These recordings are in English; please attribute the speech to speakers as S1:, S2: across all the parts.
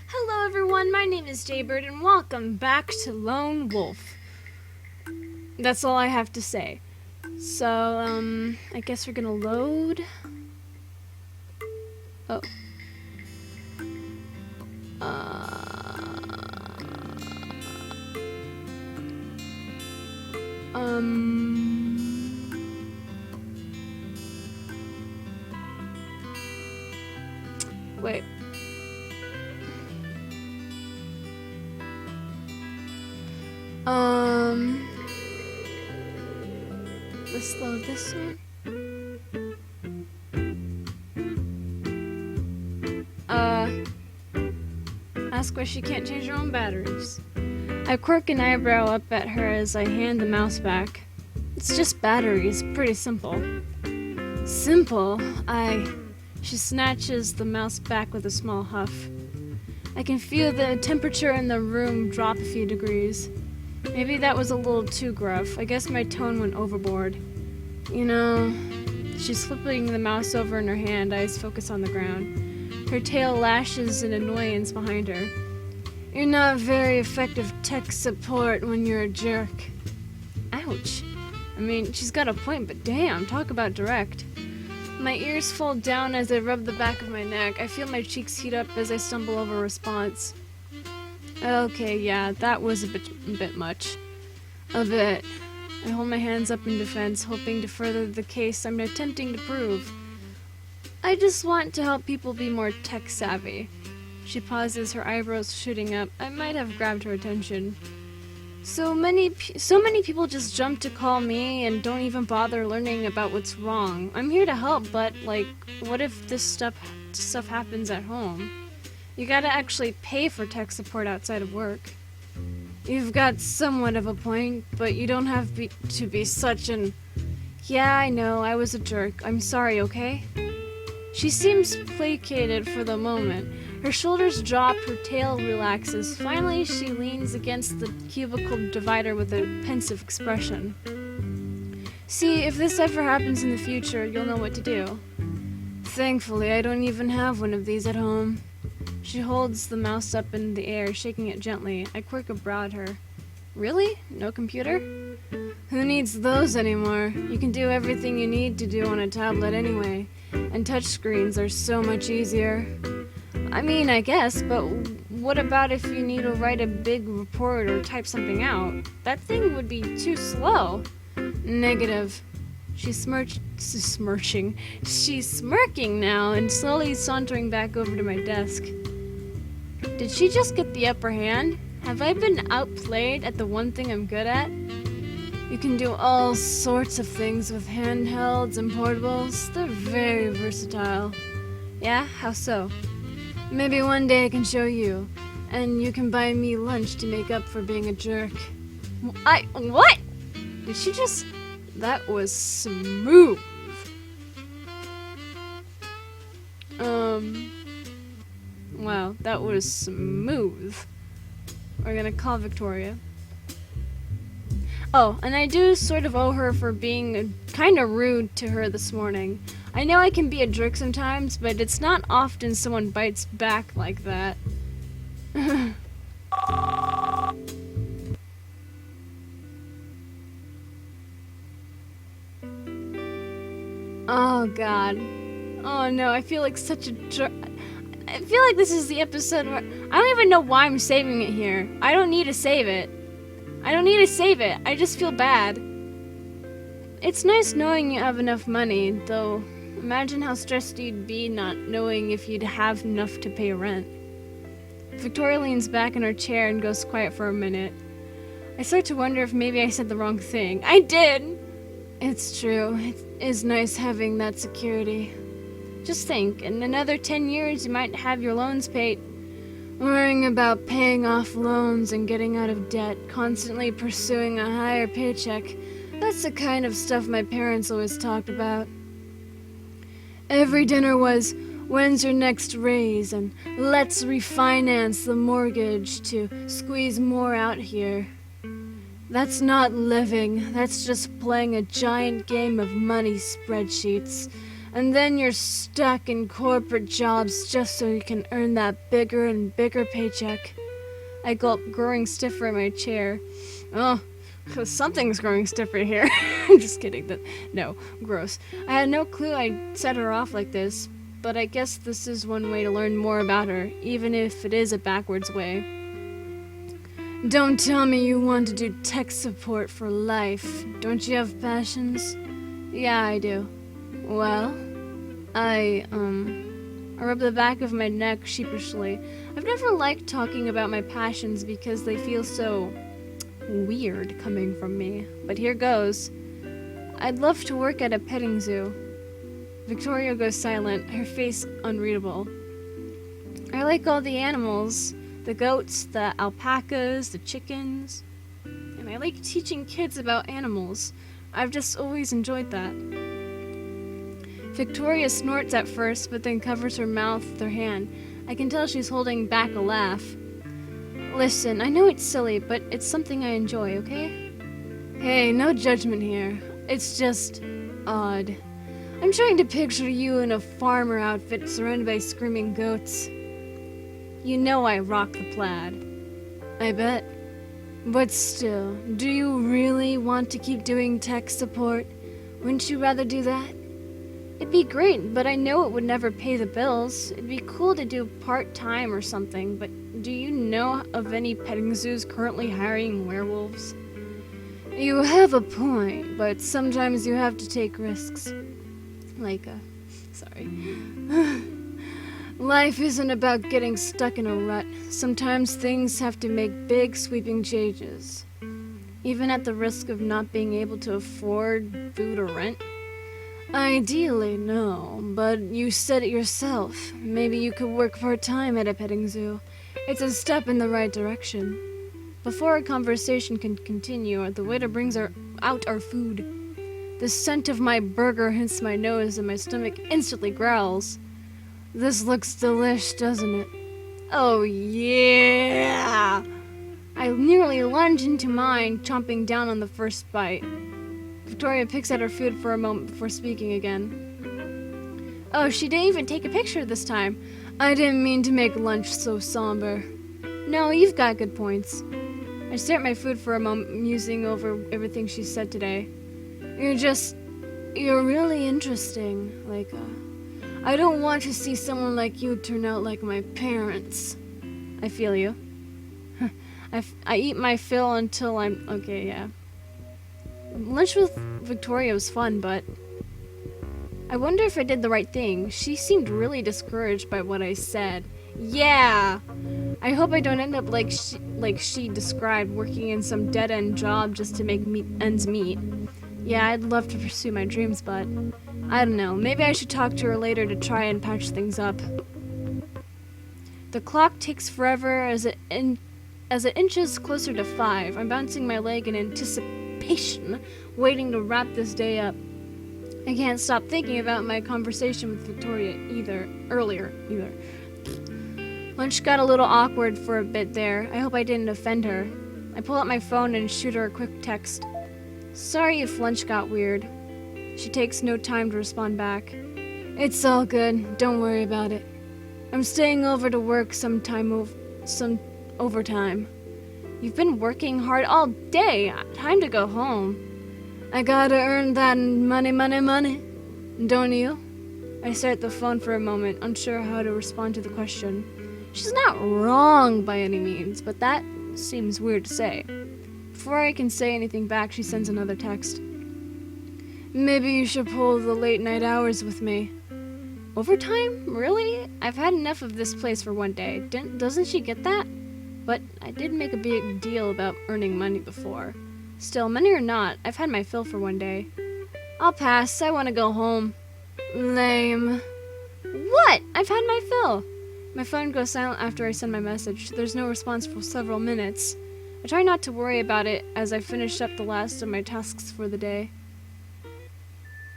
S1: Hello everyone, my name is Jaybird and welcome back to Lone Wolf. That's all I have to say. So, I guess we're gonna load. Oh. Wait. Let's load this one. Ask why she can't change her own batteries. I quirk an eyebrow up at her as I hand the mouse back. It's just batteries, pretty simple. Simple? She snatches the mouse back with a small huff. I can feel the temperature in the room drop a few degrees. Maybe that was a little too gruff. I guess my tone went overboard. You know, she's flipping the mouse over in her hand, eyes focus on the ground. Her tail lashes in annoyance behind her. You're not very effective tech support when you're a jerk. Ouch. I mean, she's got a point, but damn, talk about direct. My ears fold down as I rub the back of my neck. I feel my cheeks heat up as I stumble over a response. Okay, yeah, that was a bit much. A bit. I hold my hands up in defense, hoping to further the case I'm attempting to prove. I just want to help people be more tech savvy. She pauses, her eyebrows shooting up. I might have grabbed her attention. So many people just jump to call me and don't even bother learning about what's wrong. I'm here to help, but like, what if this stuff happens at home? You gotta actually pay for tech support outside of work. You've got somewhat of a point, but you don't have to be such an... Yeah, I know, I was a jerk. I'm sorry, okay? She seems placated for the moment. Her shoulders drop, her tail relaxes. Finally, she leans against the cubicle divider with a pensive expression. See, if this ever happens in the future, you'll know what to do. Thankfully, I don't even have one of these at home. She holds the mouse up in the air, shaking it gently. I quirk a brow at her. Really? No computer? Who needs those anymore? You can do everything you need to do on a tablet anyway. And touchscreens are so much easier. I mean, I guess, but what about if you need to write a big report or type something out? That thing would be too slow. Negative. She's smirching. She's smirking now and slowly sauntering back over to my desk. Did she just get the upper hand? Have I been outplayed at the one thing I'm good at? You can do all sorts of things with handhelds and portables. They're very versatile. Yeah? How so? Maybe one day I can show you, and you can buy me lunch to make up for being a jerk. What? Did she just... That was smooth. Wow, that was smooth. We're gonna call Victoria. Oh, and I do sort of owe her for being kind of rude to her this morning. I know I can be a jerk sometimes, but it's not often someone bites back like that. Oh god. Oh no, I feel like such a jerk. I feel like this is the episode where... I don't even know why I'm saving it here. I don't need to save it. I just feel bad. It's nice knowing you have enough money, though imagine how stressed you'd be not knowing if you'd have enough to pay rent. Victoria leans back in her chair and goes quiet for a minute. I start to wonder if maybe I said the wrong thing. I did! It's true. It is nice having that security. Just think, in another 10 years you might have your loans paid. Worrying about paying off loans and getting out of debt, constantly pursuing a higher paycheck. That's the kind of stuff my parents always talked about. Every dinner was, when's your next raise, and let's refinance the mortgage to squeeze more out here. That's not living, that's just playing a giant game of money spreadsheets. And then you're stuck in corporate jobs just so you can earn that bigger and bigger paycheck. I gulp, growing stiffer in my chair. Oh, something's growing stiffer here. I'm just kidding. No, gross. I had no clue I'd set her off like this, but I guess this is one way to learn more about her, even if it is a backwards way. Don't tell me you want to do tech support for life. Don't you have passions? Yeah, I do. Well, I rub the back of my neck sheepishly. I've never liked talking about my passions because they feel so weird coming from me. But here goes. I'd love to work at a petting zoo. Victoria goes silent, her face unreadable. I like all the animals. The goats, the alpacas, the chickens. And I like teaching kids about animals. I've just always enjoyed that. Victoria snorts at first, but then covers her mouth with her hand. I can tell she's holding back a laugh. Listen, I know it's silly, but it's something I enjoy, okay? Hey, no judgment here. It's just odd. I'm trying to picture you in a farmer outfit surrounded by screaming goats. You know I rock the plaid. I bet. But still, do you really want to keep doing tech support? Wouldn't you rather do that? It'd be great, but I know it would never pay the bills. It'd be cool to do part-time or something, but do you know of any petting zoos currently hiring werewolves? You have a point, but sometimes you have to take risks. Sorry. Life isn't about getting stuck in a rut. Sometimes things have to make big, sweeping changes. Even at the risk of not being able to afford food or rent. Ideally, no, but you said it yourself. Maybe you could work part-time at a petting zoo. It's a step in the right direction. Before our conversation can continue, the waiter brings out our food. The scent of my burger hits my nose and my stomach instantly growls. This looks delish, doesn't it? Oh yeah! I nearly lunge into mine, chomping down on the first bite. Victoria picks at her food for a moment before speaking again. Oh, she didn't even take a picture this time. I didn't mean to make lunch so somber. No, you've got good points. I stare at my food for a moment, musing over everything she said today. You're really interesting. I don't want to see someone like you turn out like my parents. I feel you. I eat my fill until I'm... Okay, yeah. Lunch with Victoria was fun, but... I wonder if I did the right thing. She seemed really discouraged by what I said. Yeah! I hope I don't end up like she described, working in some dead-end job just to make ends meet. Yeah, I'd love to pursue my dreams, but... I don't know, maybe I should talk to her later to try and patch things up. The clock ticks forever as it inches closer to 5. I'm bouncing my leg in anticipation, waiting to wrap this day up. I can't stop thinking about my conversation with Victoria earlier. Lunch got a little awkward for a bit there. I hope I didn't offend her. I pull out my phone and shoot her a quick text. Sorry if lunch got weird. She takes no time to respond back. It's all good. Don't worry about it. I'm staying over to work some overtime. You've been working hard all day. Time to go home. I gotta earn that money. Don't you? I stare at the phone for a moment, unsure how to respond to the question. She's not wrong by any means, but that seems weird to say. Before I can say anything back, she sends another text. Maybe you should pull the late night hours with me. Overtime? Really? I've had enough of this place for one day. Doesn't she get that? But I did make a big deal about earning money before. Still, money or not, I've had my fill for one day. I'll pass. I want to go home. Lame. What? I've had my fill. My phone goes silent after I send my message. There's no response for several minutes. I try not to worry about it as I finish up the last of my tasks for the day.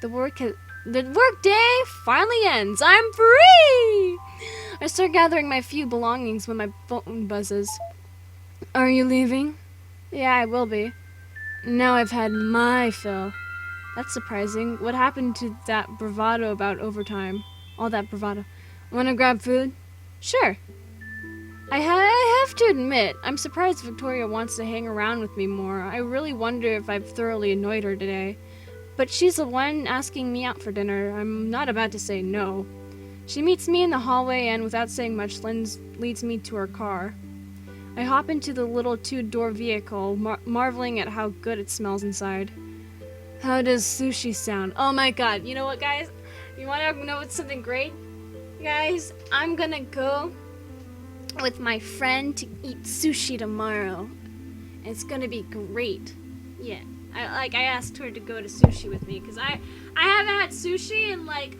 S1: The workday finally ends. I'm free! I start gathering my few belongings when my phone buzzes. Are you leaving? Yeah, I will be. Now I've had my fill. That's surprising. What happened to that bravado about overtime? All that bravado. Wanna grab food? Sure. I have to admit, I'm surprised Victoria wants to hang around with me more. I really wonder if I've thoroughly annoyed her today. But she's the one asking me out for dinner. I'm not about to say no. She meets me in the hallway and, without saying much, leads me to her car. I hop into the little two-door vehicle, marveling at how good it smells inside. How does sushi sound? Oh my god, you know what, guys? You want to know what's something great? Guys, I'm gonna go with my friend to eat sushi tomorrow. It's gonna be great. Yeah. I asked her to go to sushi with me because I haven't had sushi in like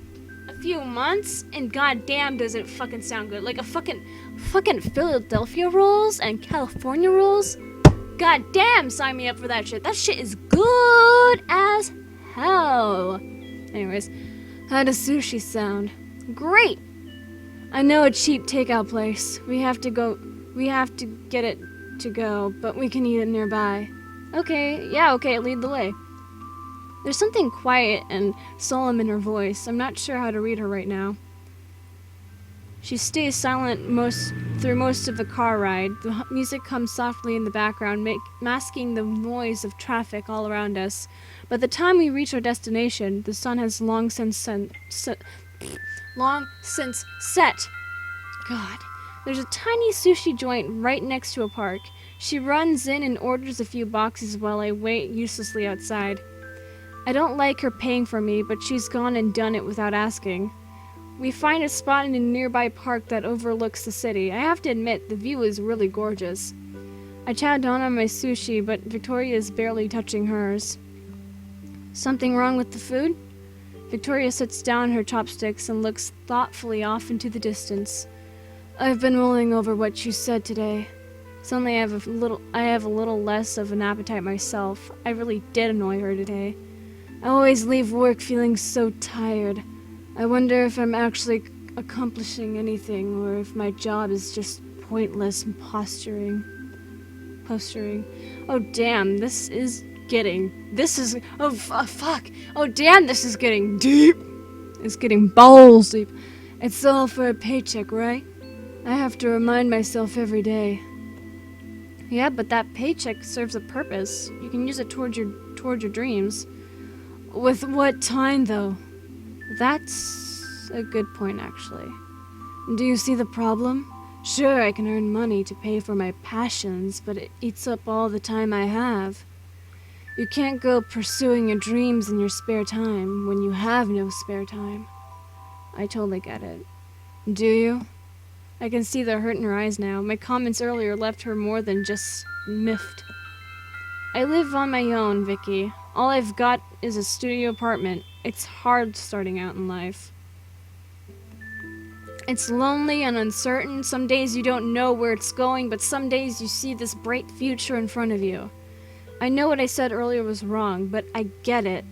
S1: a few months, and goddamn does it fucking sound good. Like a fucking Philadelphia rolls and California rolls. Goddamn, sign me up for that shit. That shit is good as hell. Anyways, how does sushi sound? Great. I know a cheap takeout place. We have to get it to go, but we can eat it nearby. Okay, lead the way. There's something quiet and solemn in her voice. I'm not sure how to read her right now. She stays silent through most of the car ride. The music comes softly in the background, masking the noise of traffic all around us. By the time we reach our destination, the sun has long since set. God. There's a tiny sushi joint right next to a park. She runs in and orders a few boxes while I wait uselessly outside. I don't like her paying for me, but she's gone and done it without asking. We find a spot in a nearby park that overlooks the city. I have to admit, the view is really gorgeous. I chow down on my sushi, but Victoria is barely touching hers. Something wrong with the food? Victoria sits down her chopsticks and looks thoughtfully off into the distance. I've been mulling over what you said today. Suddenly I have a little less of an appetite myself. I really did annoy her today. I always leave work feeling so tired. I wonder if I'm actually accomplishing anything, or if my job is just pointless and posturing. Oh damn, this is getting deep. It's getting balls deep. It's all for a paycheck, right? I have to remind myself every day. Yeah, but that paycheck serves a purpose. You can use it towards your dreams. With what time, though? That's a good point, actually. Do you see the problem? Sure, I can earn money to pay for my passions, but it eats up all the time I have. You can't go pursuing your dreams in your spare time when you have no spare time. I totally get it. Do you? I can see the hurt in her eyes now. My comments earlier left her more than just miffed. I live on my own, Vicky. All I've got is a studio apartment. It's hard starting out in life. It's lonely and uncertain. Some days you don't know where it's going, but some days you see this bright future in front of you. I know what I said earlier was wrong, but I get it.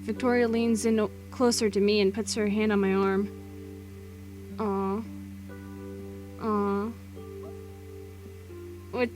S1: Victoria leans in closer to me and puts her hand on my arm. Aww. What?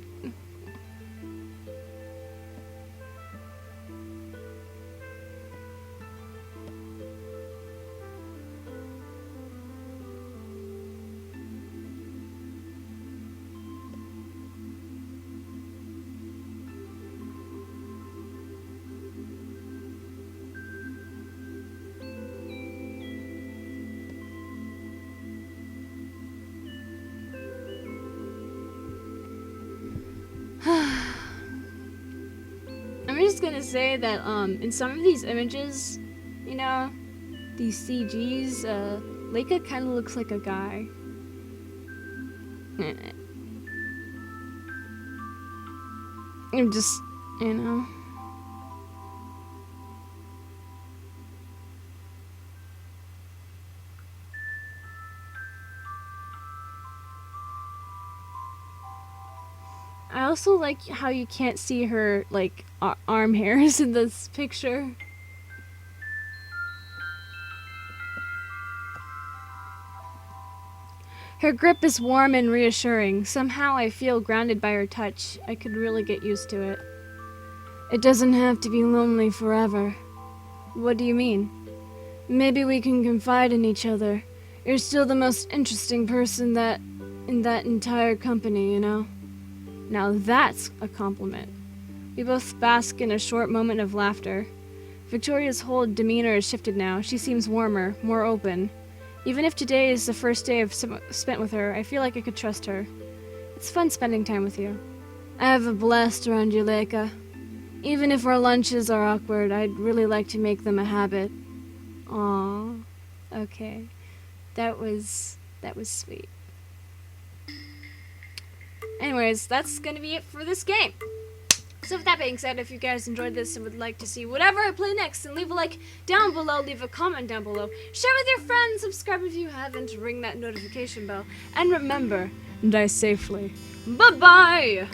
S1: I'm just gonna say that in some of these images, you know, these CGs, Leica kind of looks like a guy. I'm just, you know. I also like how you can't see her, like, arm hairs in this picture. Her grip is warm and reassuring. Somehow I feel grounded by her touch. I could really get used to it. It doesn't have to be lonely forever. What do you mean? Maybe we can confide in each other. You're still the most interesting person in that entire company, you know? Now that's a compliment. We both bask in a short moment of laughter. Victoria's whole demeanor has shifted now. She seems warmer, more open. Even if today is the first day I've spent with her, I feel like I could trust her. It's fun spending time with you. I have a blast around you, Leica. Even if our lunches are awkward, I'd really like to make them a habit. Aww. Okay. That was sweet. Anyways, that's gonna be it for this game. So with that being said, if you guys enjoyed this and would like to see whatever I play next, then leave a like down below, leave a comment down below, share with your friends, subscribe if you haven't, ring that notification bell, and remember, die safely. Bye-bye!